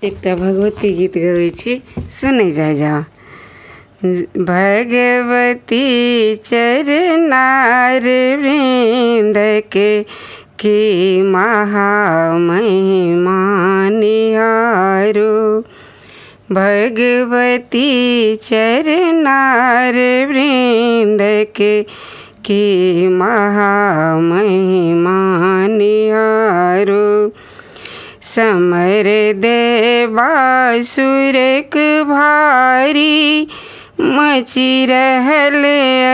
एकटा भगवती गीत गबै छी, सुनै जाओ। भगवती चरनार वृंद के की महामहिमा निहारो। भगवती चरनार वृंद के की महामहिमा निहारो। समर देवासुरक भारी मची रहल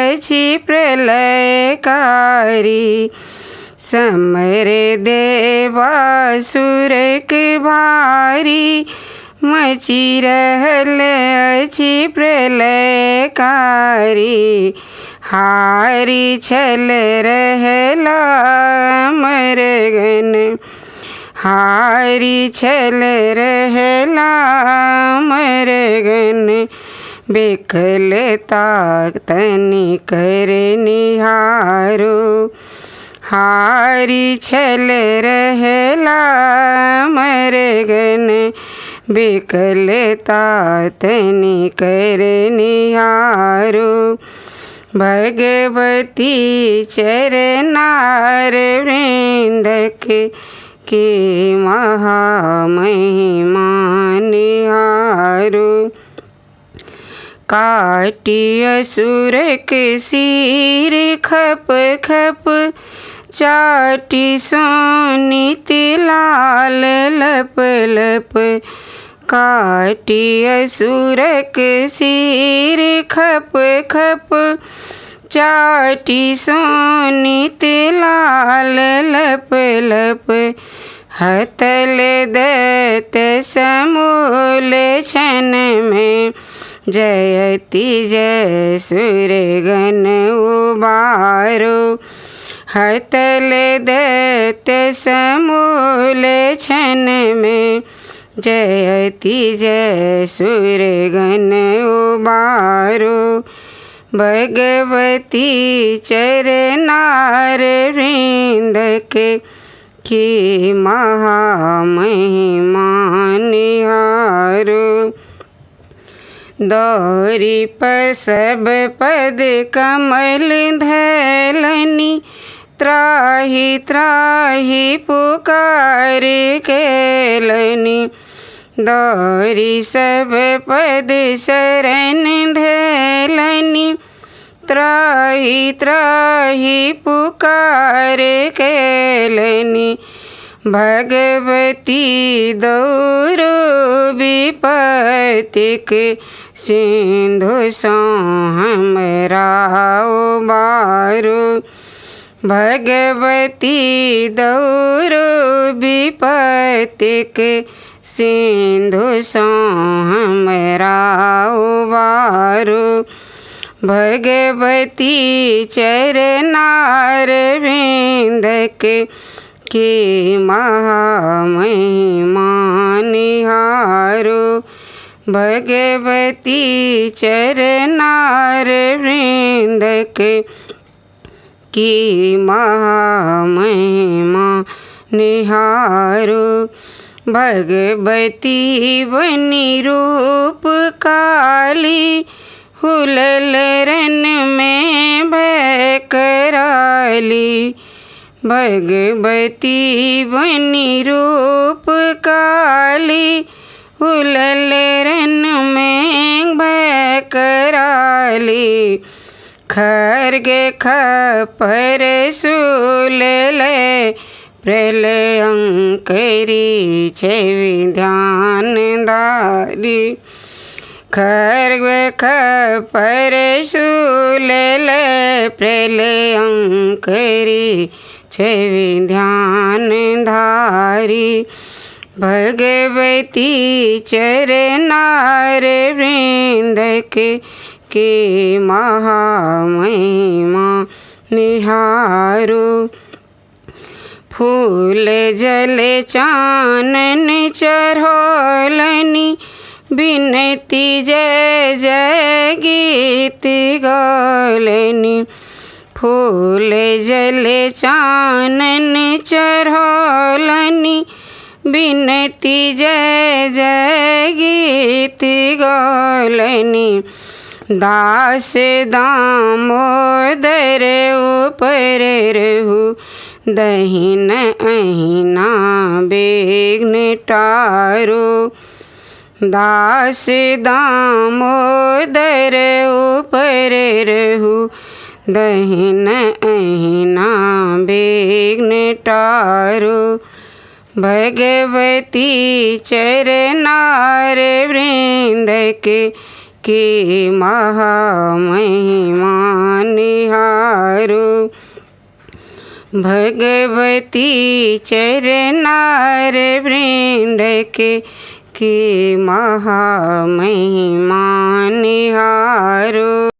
अछि प्रलयकारी। समर देवासुरक भारी मची रहल अछि प्रलयकारी। हारी छल रहला मरगन, हारी छल रहला मरगन। बेकलता तनि कर निहारो। हारी छल रहला मरगन, बेकलता तनि कर निहारो। भगवती चरनार वृंद के महामहिमा निहारो। काटी असुरक सिर खप खप, चाटी सोनित लाल लप लप। काटी असुरक सिर खप खप, चाटी सोनित लाल लप लप। हतल दत्त समूल क्षण में, जयति जय सुरगन उबारो। हतल दत्त समूल क्षण में, जयति जय सुरगन उबारो। भगवती चरनार वृंद के की महामहिमा निहारो। दौरी पर सब पद कमल धैलनी, त्राहि त्राहि पुकार केलनी। दौरी सब पद शरण धैलनी, त्राहि त्राहि पुकार केलनी। भगवती दौरो विपत्तिक सिंधु सो हमरा उबारो। भगवती दौरो विपत्तिक सिंधु सो हमरा उबारो। भगवती चरनार वृंद के की महामहिमा निहारो। भगवती चरनार वृंद के की महामहिमा निहारो। भगवती बनी रूप काली, हुलल रन में भय कराली। भगवती बनी रूप काली, हुलल रन में भय कराली। खर्ग खपर शूल लय प्रलयंकरी छवि ध्यान धारी। खर्ग खपर शूल लय प्रलयंकरी छवि ध्यान धारी। भगवती चरनार वृंद के की महामहिमा निहारो। फूल जल चानन चढ़ौलनी, बिनती जय जय गीत गौलनी। फूल जल चानन चढ़ौलनी, बिनती जय जय गीत गौलनी दास दामोदर ऊपर रहु दहिन अहिना बेग्न टारो दास दामोदर ऊपर रहु दहिन अहिना बेग्न टारो भगवती चरनार वृंद के महामहिमा निहारो भगवती चरनार वृंद के महामहिमा निहारो।